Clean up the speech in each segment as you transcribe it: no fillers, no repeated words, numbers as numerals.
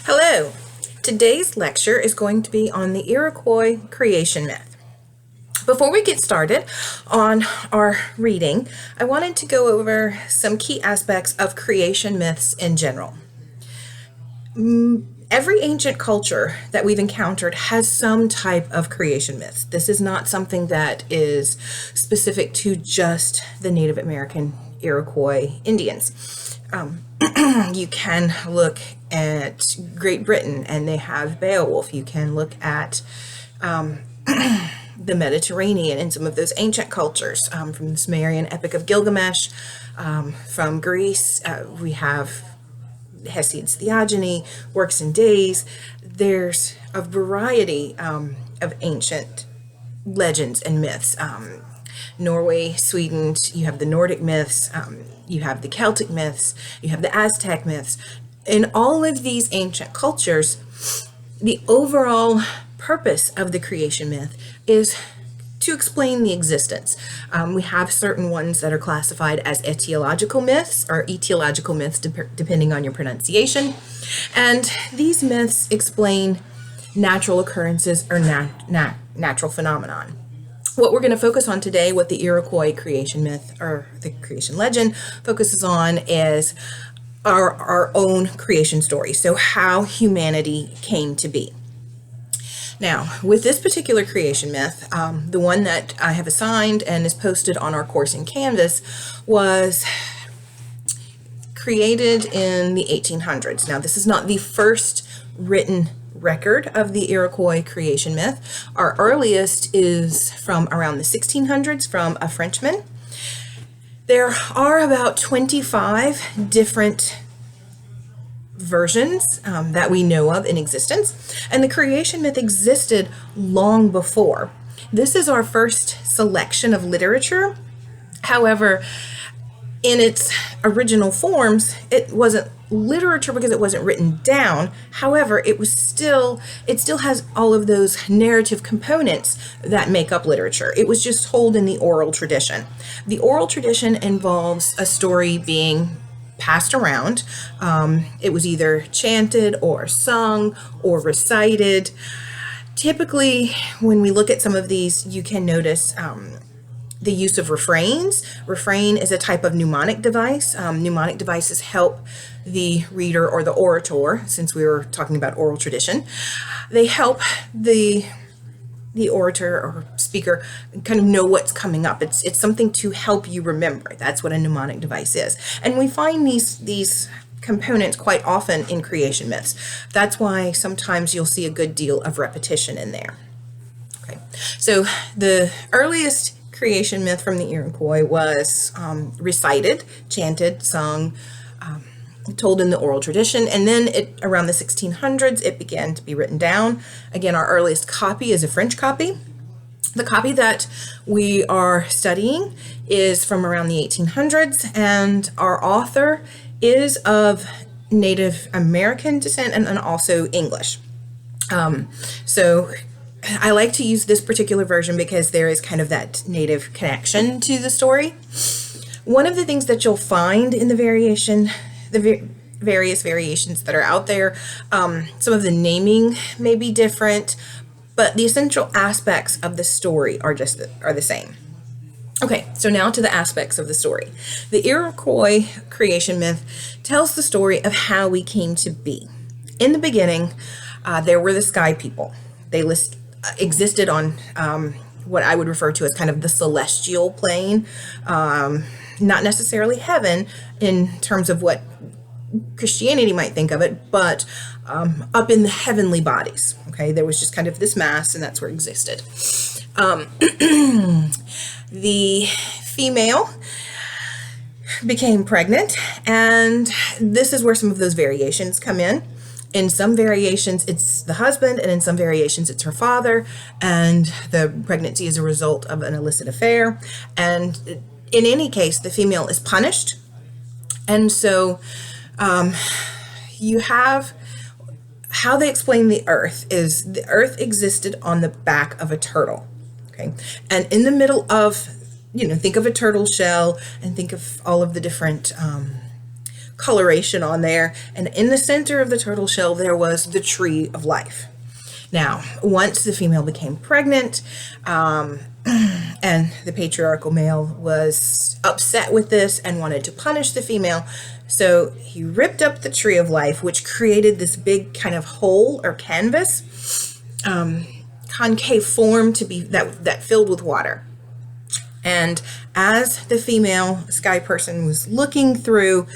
Hello. Today's lecture is going to be on the Iroquois Creation Myth. Before we get started on our reading, I wanted to go over some key aspects of creation myths in general. Every ancient culture that we've encountered has some type of creation myths. This is not something that is specific to just the Native American Iroquois Indians. You can look at Great Britain and they have Beowulf. You can look at the Mediterranean and some of those ancient cultures, from the Sumerian Epic of Gilgamesh. From Greece, we have Hesiod's Theogony, Works and Days. There's a variety of ancient legends and myths. Norway, Sweden, you have the Nordic myths, you have the Celtic myths, you have the Aztec myths. In all of these ancient cultures, the overall purpose of the creation myth is to explain the existence. We have certain ones that are classified as etiological myths or etiological myths, depending on your pronunciation. And these myths explain natural occurrences or natural phenomenon. What we're going to focus on today, what the Iroquois creation myth or the creation legend focuses on, is our own creation story. So how humanity came to be. Now, with this particular creation myth, the one that I have assigned and is posted on our course in Canvas was created in the 1800s. Now, this is not the first written record of the Iroquois creation myth. Our earliest is from around the 1600s from a Frenchman. There are about 25 different versions that we know of in existence, and the creation myth existed long before. This is our first selection of literature. However, in its original forms, it wasn't literature because it wasn't written down. However, it still has all of those narrative components that make up literature. It was just told in the oral tradition. The oral tradition involves a story being passed around. It was either chanted or sung or recited. Typically, when we look at some of these, you can notice the use of refrains. Refrain is a type of mnemonic device. Mnemonic devices help the reader or the orator, since we were talking about oral tradition, they help the orator or speaker kind of know what's coming up. It's something to help you remember. That's what a mnemonic device is. And we find these components quite often in creation myths. That's why sometimes you'll see a good deal of repetition in there. Okay, so the earliest creation myth from the Iroquois was recited, chanted, sung, told in the oral tradition, and then around the 1600s it began to be written down. Again, our earliest copy is a French copy. The copy that we are studying is from around the 1800s, and our author is of Native American descent and also English. So I like to use this particular version because there is kind of that native connection to the story. One of the things that you'll find in the various variations that are out there, some of the naming may be different, but the essential aspects of the story are the same. Okay, so now to the aspects of the story. The Iroquois creation myth tells the story of how we came to be. In the beginning, there were the sky people. They existed on what I would refer to as kind of the celestial plane, not necessarily heaven in terms of what Christianity might think of it, but up in the heavenly bodies. Okay, there was just kind of this mass, and that's where it existed. The female became pregnant, and this is where some of those variations come in. In some variations, it's the husband, and in some variations, it's her father, and the pregnancy is a result of an illicit affair. And in any case, the female is punished. And so you have how they explain the earth is the earth existed on the back of a turtle. Okay. And in the middle of, think of a turtle shell and think of all of the different coloration on there. And in the center of the turtle shell, there was the tree of life. Now, once the female became pregnant, and the patriarchal male was upset with this and wanted to punish the female, so he ripped up the tree of life, which created this big kind of hole or canvas, concave form to be that filled with water. And as the female sky person was looking through,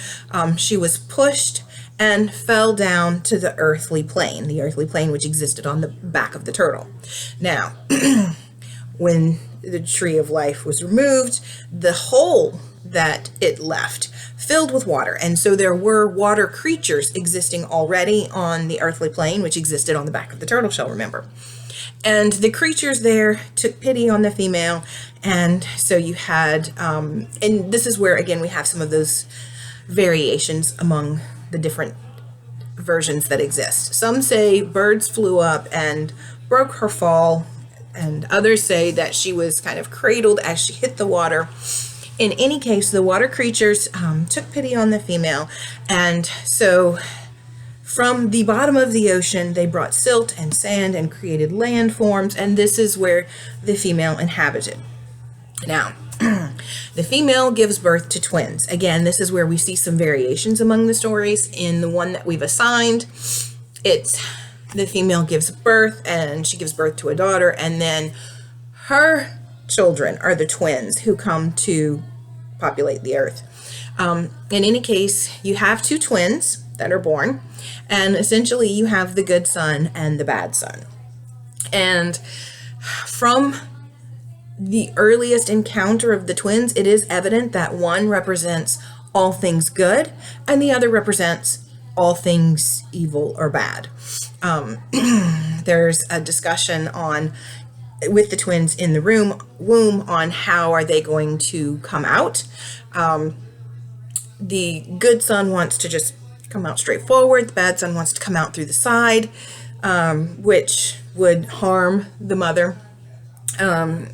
she was pushed and fell down to the earthly plane which existed on the back of the turtle. Now, when the tree of life was removed, the hole that it left filled with water. And so there were water creatures existing already on the earthly plane, which existed on the back of the turtle shell, remember. And the creatures there took pity on the female. And so you had, and this is where, again, we have some of those variations among the different versions that exist. Some say birds flew up and broke her fall, and others say that she was kind of cradled as she hit the water. In any case, the water creatures took pity on the female, and so from the bottom of the ocean, they brought silt and sand and created landforms, and this is where the female inhabited. Now, the female gives birth to twins. Again, this is where we see some variations among the stories. In the one that we've assigned, it's the female gives birth, and she gives birth to a daughter, and then her children are the twins who come to populate the earth. In any case, you have two twins that are born, and essentially you have the good son and the bad son. And from the earliest encounter of the twins, it is evident that one represents all things good and the other represents all things evil or bad. There's a discussion with the twins in the womb on how are they going to come out. The good son wants to just come out straight forward. The bad son wants to come out through the side, which would harm the mother.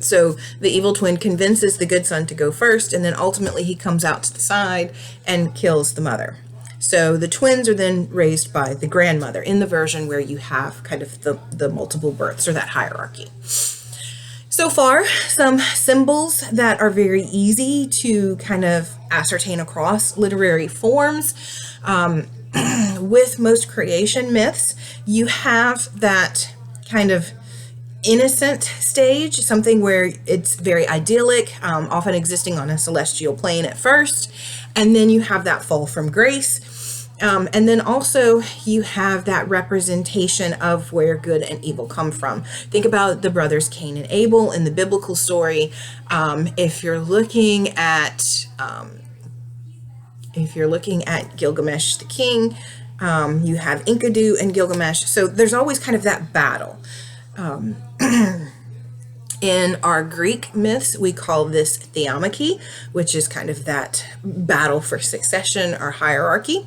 So the evil twin convinces the good son to go first, and then ultimately he comes out to the side and kills the mother. So the twins are then raised by the grandmother in the version where you have kind of the multiple births or that hierarchy. So far, some symbols that are very easy to kind of ascertain across literary forms. With most creation myths, you have that kind of innocent stage, something where it's very idyllic, often existing on a celestial plane at first, and then you have that fall from grace. And then also you have that representation of where good and evil come from. Think about the brothers Cain and Abel in the biblical story. If you're looking at Gilgamesh the king, you have Enkidu and Gilgamesh. So there's always kind of that battle. In our Greek myths, we call this theomachy, which is kind of that battle for succession or hierarchy.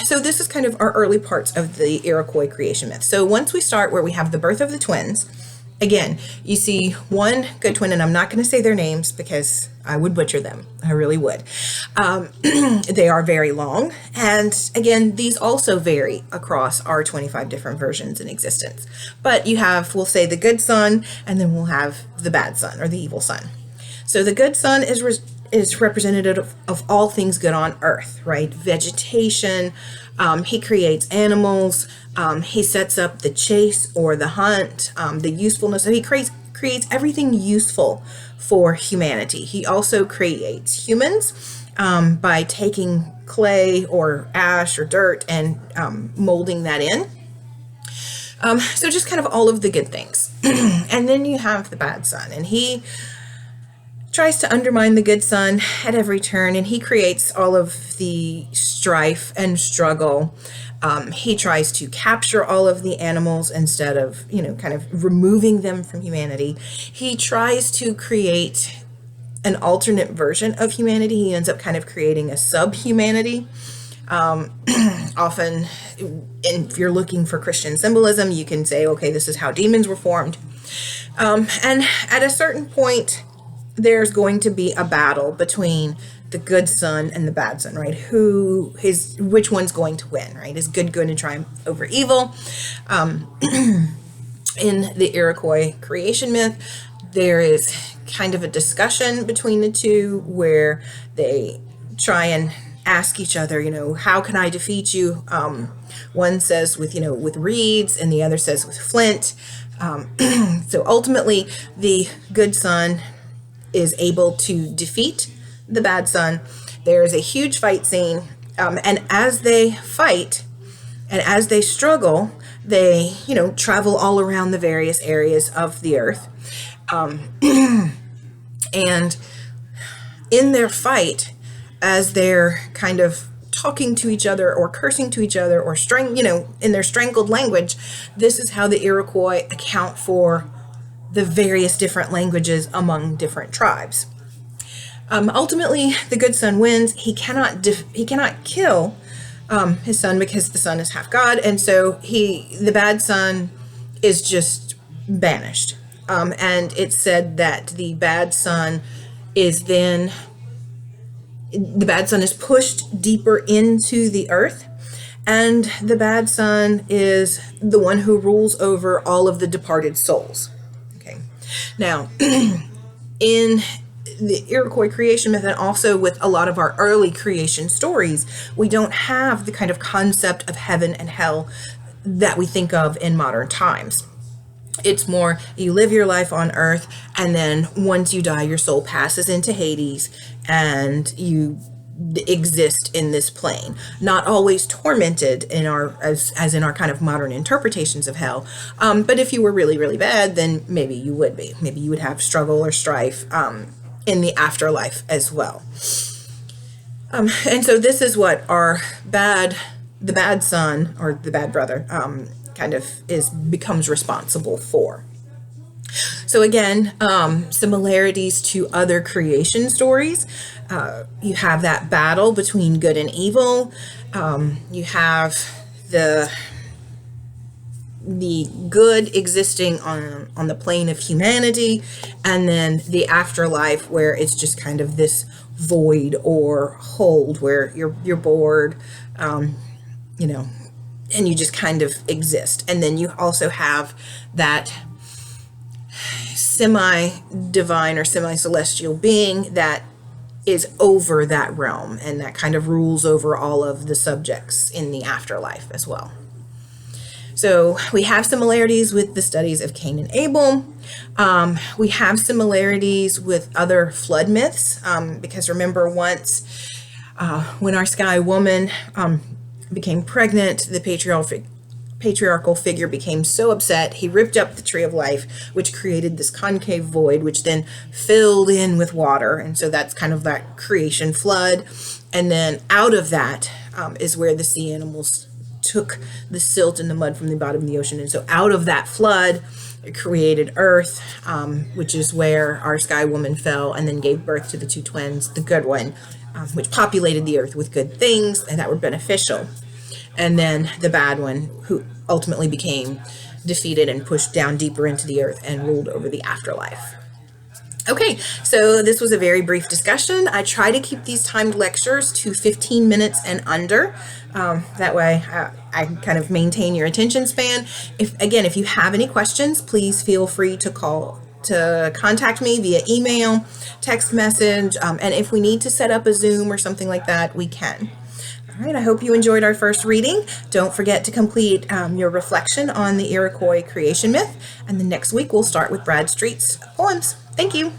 So this is kind of our early parts of the Iroquois creation myth. So once we start where we have the birth of the twins, again, you see one good twin, and I'm not going to say their names because I would butcher them. I really would. They are very long. And again, these also vary across our 25 different versions in existence. But you have, we'll say, the good son, and then we'll have the bad son or the evil son. So the good son is representative of all things good on earth, right? Vegetation. He creates animals. He sets up the chase or the hunt, the usefulness. So he creates everything useful for humanity. He also creates humans by taking clay or ash or dirt and molding that in. So just kind of all of the good things. And then you have the bad son, and he tries to undermine the good son at every turn, and he creates all of the strife and struggle. He tries to capture all of the animals instead of, kind of removing them from humanity. He tries to create an alternate version of humanity. He ends up kind of creating a sub-humanity. Often, if you're looking for Christian symbolism, you can say, okay, this is how demons were formed. And at a certain point, there's going to be a battle between the good son and the bad son, right? Which one's going to win, right? Is good going to triumph over evil? In the Iroquois creation myth, there is kind of a discussion between the two where they try and ask each other, how can I defeat you? One says with reeds, and the other says with flint. So ultimately, the good son is able to defeat the bad son. There is a huge fight scene, and as they fight and as they struggle, they travel all around the various areas of the earth, and in their fight, as they're kind of talking to each other or cursing to each other or in their strangled language, this is how the Iroquois account for the various different languages among different tribes. Ultimately, the good son wins. He cannot kill his son because the son is half God, and so the bad son is just banished. And it's said that the bad son is pushed deeper into the earth, and the bad son is the one who rules over all of the departed souls. Okay, now in the Iroquois creation myth, and also with a lot of our early creation stories, we don't have the kind of concept of heaven and hell that we think of in modern times. It's more, you live your life on earth, and then once you die, your soul passes into Hades, and you exist in this plane, not always tormented as in our kind of modern interpretations of hell. But if you were really, really bad, then maybe you would be. Maybe you would have struggle or strife in the afterlife as well. And so this is what the bad son or the bad brother kind of becomes responsible for. So again, similarities to other creation stories. You have that battle between good and evil. You have the good existing on the plane of humanity, and then the afterlife where it's just kind of this void or hold where you're bored, and you just kind of exist. And then you also have that semi-divine or semi-celestial being that is over that realm and that kind of rules over all of the subjects in the afterlife as well. So we have similarities with the studies of Cain and Abel. We have similarities with other flood myths, because remember once when our sky woman became pregnant, the patriarchal figure became so upset, he ripped up the tree of life, which created this concave void, which then filled in with water. And so that's kind of that creation flood. And then out of that is where the sea animals took the silt and the mud from the bottom of the ocean. And so out of that flood, it created earth, which is where our sky woman fell and then gave birth to the two twins, the good one, which populated the earth with good things and that were beneficial. And then the bad one, who ultimately became defeated and pushed down deeper into the earth and ruled over the afterlife. Okay, so this was a very brief discussion. I try to keep these timed lectures to 15 minutes and under. That way I kind of maintain your attention span. If you have any questions, please feel free to contact me via email, text message, and if we need to set up a Zoom or something like that, we can. All right, I hope you enjoyed our first reading. Don't forget to complete your reflection on the Iroquois creation myth, and the next week we'll start with Bradstreet's poems. Thank you.